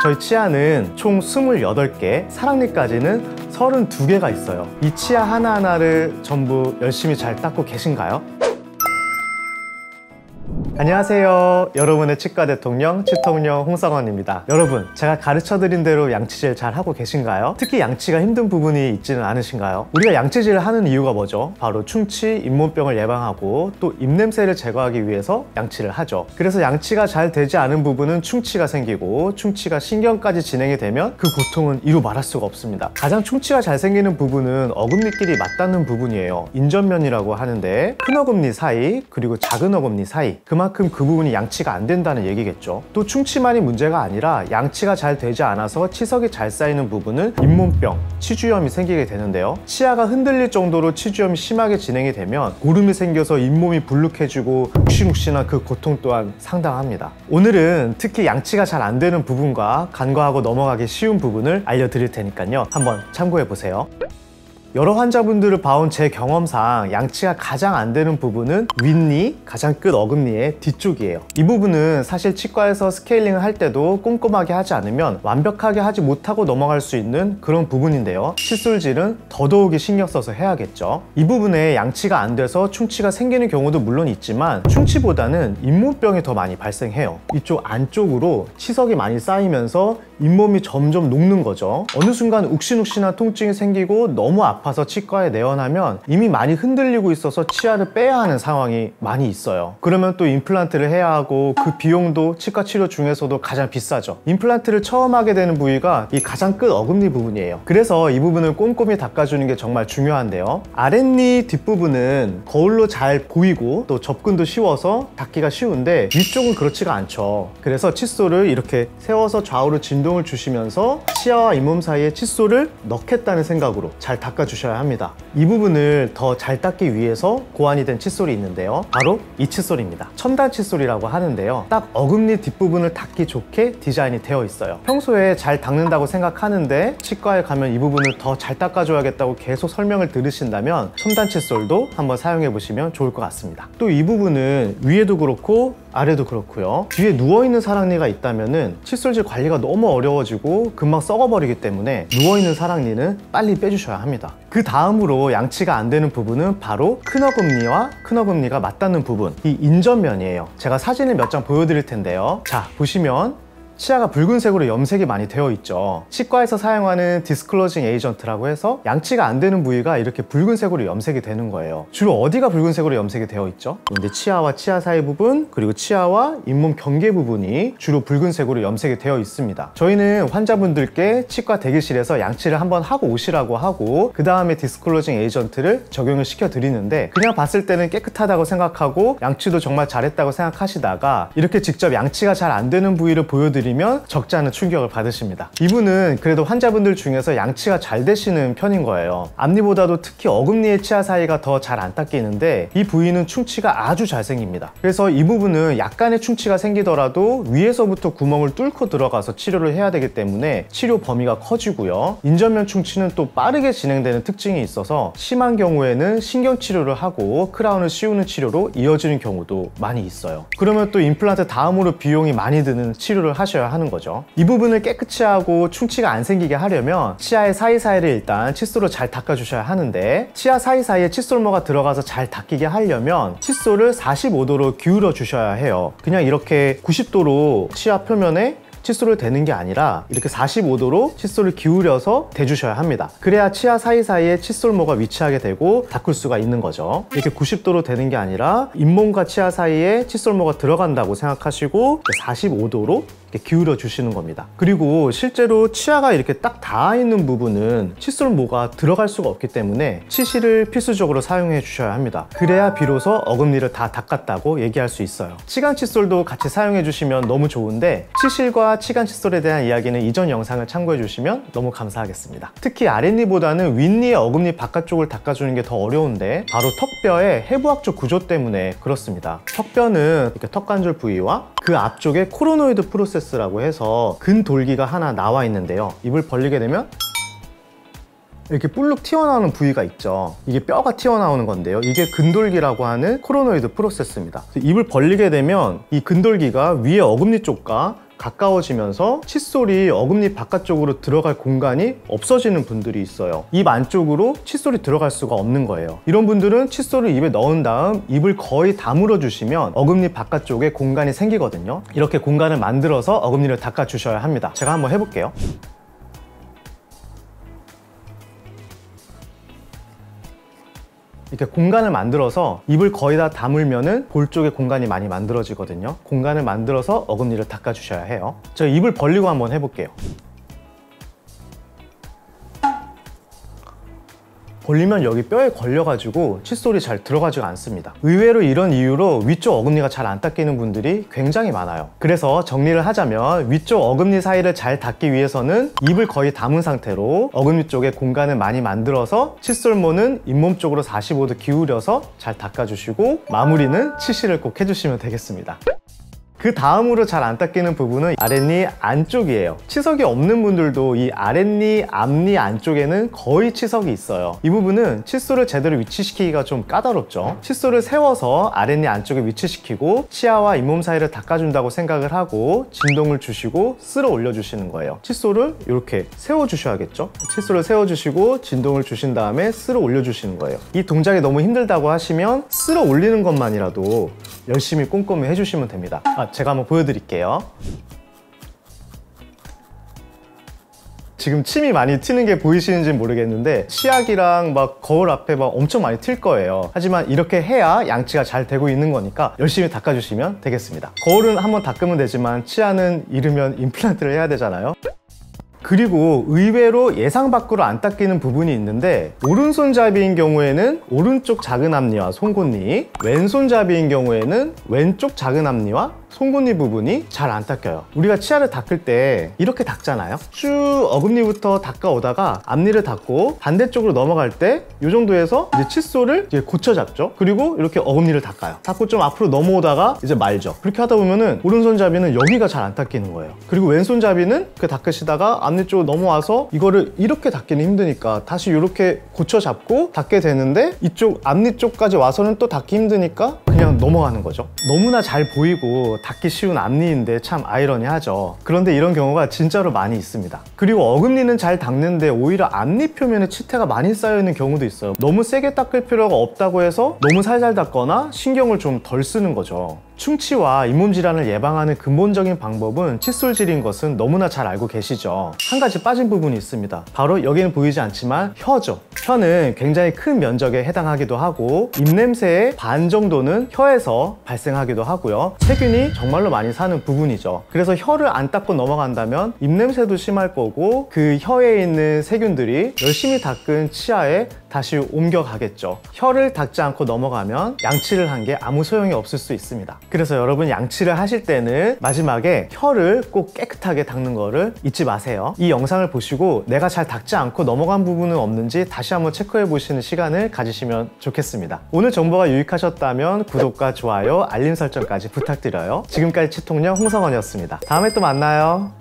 저희 치아는 총 28개, 사랑니까지는 32개가 있어요. 이 치아 하나하나를 전부 열심히 잘 닦고 계신가요? 안녕하세요. 여러분의 치과 대통령, 치통령 홍성원입니다. 여러분, 제가 가르쳐드린 대로 양치질 잘 하고 계신가요? 특히 양치가 힘든 부분이 있지는 않으신가요? 우리가 양치질을 하는 이유가 뭐죠? 바로 충치, 잇몸병을 예방하고 또 입냄새를 제거하기 위해서 양치를 하죠. 그래서 양치가 잘 되지 않은 부분은 충치가 생기고, 충치가 신경까지 진행이 되면 그 고통은 이루 말할 수가 없습니다. 가장 충치가 잘 생기는 부분은 어금니끼리 맞닿는 부분이에요. 인전면이라고 하는데, 큰 어금니 사이 그리고 작은 어금니 사이, 그만큼 그 부분이 양치가 안 된다는 얘기겠죠. 또 충치만이 문제가 아니라 양치가 잘 되지 않아서 치석이 잘 쌓이는 부분은 잇몸병, 치주염이 생기게 되는데요. 치아가 흔들릴 정도로 치주염이 심하게 진행이 되면 고름이 생겨서 잇몸이 불룩해지고 욱신욱신한 그 고통 또한 상당합니다. 오늘은 특히 양치가 잘 안 되는 부분과 간과하고 넘어가기 쉬운 부분을 알려드릴 테니까요. 한번 참고해 보세요. 여러 환자분들을 봐온 제 경험상 양치가 가장 안 되는 부분은 윗니, 가장 끝 어금니의 뒤쪽이에요. 이 부분은 사실 치과에서 스케일링을 할 때도 꼼꼼하게 하지 않으면 완벽하게 하지 못하고 넘어갈 수 있는 그런 부분인데요. 칫솔질은 더더욱이 신경 써서 해야겠죠. 이 부분에 양치가 안 돼서 충치가 생기는 경우도 물론 있지만 충치보다는 잇몸병이 더 많이 발생해요. 이쪽 안쪽으로 치석이 많이 쌓이면서 잇몸이 점점 녹는 거죠. 어느 순간 욱신욱신한 통증이 생기고 너무 아파서 치과에 내원하면 이미 많이 흔들리고 있어서 치아를 빼야 하는 상황이 많이 있어요. 그러면 또 임플란트를 해야 하고 그 비용도 치과 치료 중에서도 가장 비싸죠. 임플란트를 처음 하게 되는 부위가 이 가장 끝 어금니 부분이에요. 그래서 이 부분을 꼼꼼히 닦아주는 게 정말 중요한데요. 아랫니 뒷부분은 거울로 잘 보이고 또 접근도 쉬워서 닦기가 쉬운데 위쪽은 그렇지가 않죠. 그래서 칫솔을 이렇게 세워서 좌우로 진동을 주시면서 치아와 잇몸 사이에 칫솔을 넣겠다는 생각으로 잘 닦아주셔야 합니다. 이 부분을 더 잘 닦기 위해서 고안이 된 칫솔이 있는데요. 바로 이 칫솔입니다. 첨단 칫솔이라고 하는데요. 딱 어금니 뒷부분을 닦기 좋게 디자인이 되어 있어요. 평소에 잘 닦는다고 생각하는데 치과에 가면 이 부분을 더 잘 닦아줘야겠다고 계속 설명을 들으신다면 첨단 칫솔도 한번 사용해 보시면 좋을 것 같습니다. 또 이 부분은 위에도 그렇고 아래도 그렇고요. 뒤에 누워있는 사랑니가 있다면은 칫솔질 관리가 너무 어려워지고 금방 썩어버리기 때문에 누워있는 사랑니는 빨리 빼주셔야 합니다. 그 다음으로 양치가 안 되는 부분은 바로 큰 어금니와 큰 어금니가 맞닿는 부분, 이 인전면이에요. 제가 사진을 몇 장 보여드릴 텐데요. 자, 보시면 치아가 붉은색으로 염색이 많이 되어 있죠. 치과에서 사용하는 디스클로징 에이전트라고 해서 양치가 안 되는 부위가 이렇게 붉은색으로 염색이 되는 거예요. 주로 어디가 붉은색으로 염색이 되어 있죠? 근데 치아와 치아 사이 부분, 그리고 치아와 잇몸 경계 부분이 주로 붉은색으로 염색이 되어 있습니다. 저희는 환자분들께 치과 대기실에서 양치를 한번 하고 오시라고 하고 그 다음에 디스클로징 에이전트를 적용을 시켜 드리는데, 그냥 봤을 때는 깨끗하다고 생각하고 양치도 정말 잘했다고 생각하시다가 이렇게 직접 양치가 잘 안 되는 부위를 보여드리면 적지 않은 충격을 받으십니다. 이분은 그래도 환자분들 중에서 양치가 잘 되시는 편인 거예요. 앞니보다도 특히 어금니의 치아 사이가 더 잘 안 닦이는데 이 부위는 충치가 아주 잘 생깁니다. 그래서 이 부분은 약간의 충치가 생기더라도 위에서부터 구멍을 뚫고 들어가서 치료를 해야 되기 때문에 치료 범위가 커지고요. 인전면 충치는 또 빠르게 진행되는 특징이 있어서 심한 경우에는 신경치료를 하고 크라운을 씌우는 치료로 이어지는 경우도 많이 있어요. 그러면 또 임플란트 다음으로 비용이 많이 드는 치료를 하셔야 하는 거죠. 이 부분을 깨끗이 하고 충치가 안 생기게 하려면 치아의 사이사이를 일단 칫솔로 잘 닦아주셔야 하는데, 치아 사이사이에 칫솔모가 들어가서 잘 닦이게 하려면 칫솔을 45도로 기울여 주셔야 해요. 그냥 이렇게 90도로 치아 표면에 칫솔을 대는 게 아니라 이렇게 45도로 칫솔을 기울여서 대주셔야 합니다. 그래야 치아 사이사이에 칫솔모가 위치하게 되고 닦을 수가 있는 거죠. 이렇게 90도로 대는 게 아니라 잇몸과 치아 사이에 칫솔모가 들어간다고 생각하시고 45도로 이렇게 기울여 주시는 겁니다. 그리고 실제로 치아가 이렇게 딱 닿아 있는 부분은 칫솔모가 들어갈 수가 없기 때문에 치실을 필수적으로 사용해 주셔야 합니다. 그래야 비로소 어금니를 다 닦았다고 얘기할 수 있어요. 치간 칫솔도 같이 사용해 주시면 너무 좋은데, 치실과 치간 칫솔에 대한 이야기는 이전 영상을 참고해 주시면 너무 감사하겠습니다. 특히 아랫니보다는 윗니의 어금니 바깥쪽을 닦아주는 게 더 어려운데, 바로 턱뼈의 해부학적 구조 때문에 그렇습니다. 턱뼈는 이렇게 턱관절 부위와 그 앞쪽에 코로노이드 프로세스라고 해서 근돌기가 하나 나와 있는데요. 입을 벌리게 되면 이렇게 볼록 튀어나오는 부위가 있죠. 이게 뼈가 튀어나오는 건데요. 이게 근돌기라고 하는 코로노이드 프로세스입니다. 입을 벌리게 되면 이 근돌기가 위에 어금니 쪽과 가까워지면서 칫솔이 어금니 바깥쪽으로 들어갈 공간이 없어지는 분들이 있어요. 입 안쪽으로 칫솔이 들어갈 수가 없는 거예요. 이런 분들은 칫솔을 입에 넣은 다음 입을 거의 다물어 주시면 어금니 바깥쪽에 공간이 생기거든요. 이렇게 공간을 만들어서 어금니를 닦아 주셔야 합니다. 제가 한번 해볼게요. 이렇게 공간을 만들어서 입을 거의 다 다물면은 볼 쪽에 공간이 많이 만들어지거든요. 공간을 만들어서 어금니를 닦아 주셔야 해요. 제가 입을 벌리고 한번 해볼게요. 벌리면 여기 뼈에 걸려가지고 칫솔이 잘 들어가지가 않습니다. 의외로 이런 이유로 위쪽 어금니가 잘 안 닦이는 분들이 굉장히 많아요. 그래서 정리를 하자면 위쪽 어금니 사이를 잘 닦기 위해서는 입을 거의 담은 상태로 어금니 쪽에 공간을 많이 만들어서 칫솔모는 잇몸 쪽으로 45도 기울여서 잘 닦아주시고 마무리는 치실을 꼭 해주시면 되겠습니다. 그 다음으로 잘 안 닦이는 부분은 아랫니 안쪽이에요. 치석이 없는 분들도 이 아랫니, 앞니 안쪽에는 거의 치석이 있어요. 이 부분은 칫솔을 제대로 위치시키기가 좀 까다롭죠. 칫솔을 세워서 아랫니 안쪽에 위치시키고 치아와 잇몸 사이를 닦아준다고 생각을 하고 진동을 주시고 쓸어 올려주시는 거예요. 칫솔을 이렇게 세워주셔야겠죠. 칫솔을 세워주시고 진동을 주신 다음에 쓸어 올려주시는 거예요. 이 동작이 너무 힘들다고 하시면 쓸어 올리는 것만이라도 열심히 꼼꼼히 해주시면 됩니다. 제가 한번 보여드릴게요. 지금 침이 많이 튀는 게 보이시는지 모르겠는데 치약이랑 막 거울 앞에 막 엄청 많이 튈 거예요. 하지만 이렇게 해야 양치가 잘 되고 있는 거니까 열심히 닦아주시면 되겠습니다. 거울은 한번 닦으면 되지만 치아는 이르면 임플란트를 해야 되잖아요. 그리고 의외로 예상 밖으로 안 닦이는 부분이 있는데 오른손잡이인 경우에는 오른쪽 작은 앞니와 송곳니, 왼손잡이인 경우에는 왼쪽 작은 앞니와 송곳니 부분이 잘 안 닦여요. 우리가 치아를 닦을 때 이렇게 닦잖아요. 쭉 어금니부터 닦아오다가 앞니를 닦고 반대쪽으로 넘어갈 때 이 정도에서 이제 칫솔을 이제 고쳐 잡죠. 그리고 이렇게 어금니를 닦아요. 닦고 좀 앞으로 넘어오다가 이제 말죠. 그렇게 하다 보면은 오른손잡이는 여기가 잘 안 닦이는 거예요. 그리고 왼손잡이는 그 닦으시다가 앞니 쪽으로 넘어와서 이거를 이렇게 닦기는 힘드니까 다시 이렇게 고쳐 잡고 닦게 되는데 이쪽 앞니 쪽까지 와서는 또 닦기 힘드니까 그냥 넘어가는 거죠. 너무나 잘 보이고 닦기 쉬운 앞니인데 참 아이러니하죠. 그런데 이런 경우가 진짜로 많이 있습니다. 그리고 어금니는 잘 닦는데 오히려 앞니 표면에 치태가 많이 쌓여있는 경우도 있어요. 너무 세게 닦을 필요가 없다고 해서 너무 살살 닦거나 신경을 좀 덜 쓰는 거죠. 충치와 잇몸 질환을 예방하는 근본적인 방법은 칫솔질인 것은 너무나 잘 알고 계시죠. 한 가지 빠진 부분이 있습니다. 바로 여기는 보이지 않지만 혀죠. 혀는 굉장히 큰 면적에 해당하기도 하고 입냄새의 반 정도는 혀에서 발생하기도 하고요. 세균이 정말로 많이 사는 부분이죠. 그래서 혀를 안 닦고 넘어간다면 입냄새도 심할 거고 그 혀에 있는 세균들이 열심히 닦은 치아에 다시 옮겨가겠죠. 혀를 닦지 않고 넘어가면 양치를 한 게 아무 소용이 없을 수 있습니다. 그래서 여러분 양치를 하실 때는 마지막에 혀를 꼭 깨끗하게 닦는 거를 잊지 마세요. 이 영상을 보시고 내가 잘 닦지 않고 넘어간 부분은 없는지 다시 한번 체크해 보시는 시간을 가지시면 좋겠습니다. 오늘 정보가 유익하셨다면 구독과 좋아요, 알림 설정까지 부탁드려요. 지금까지 치통령 홍성원이었습니다. 다음에 또 만나요.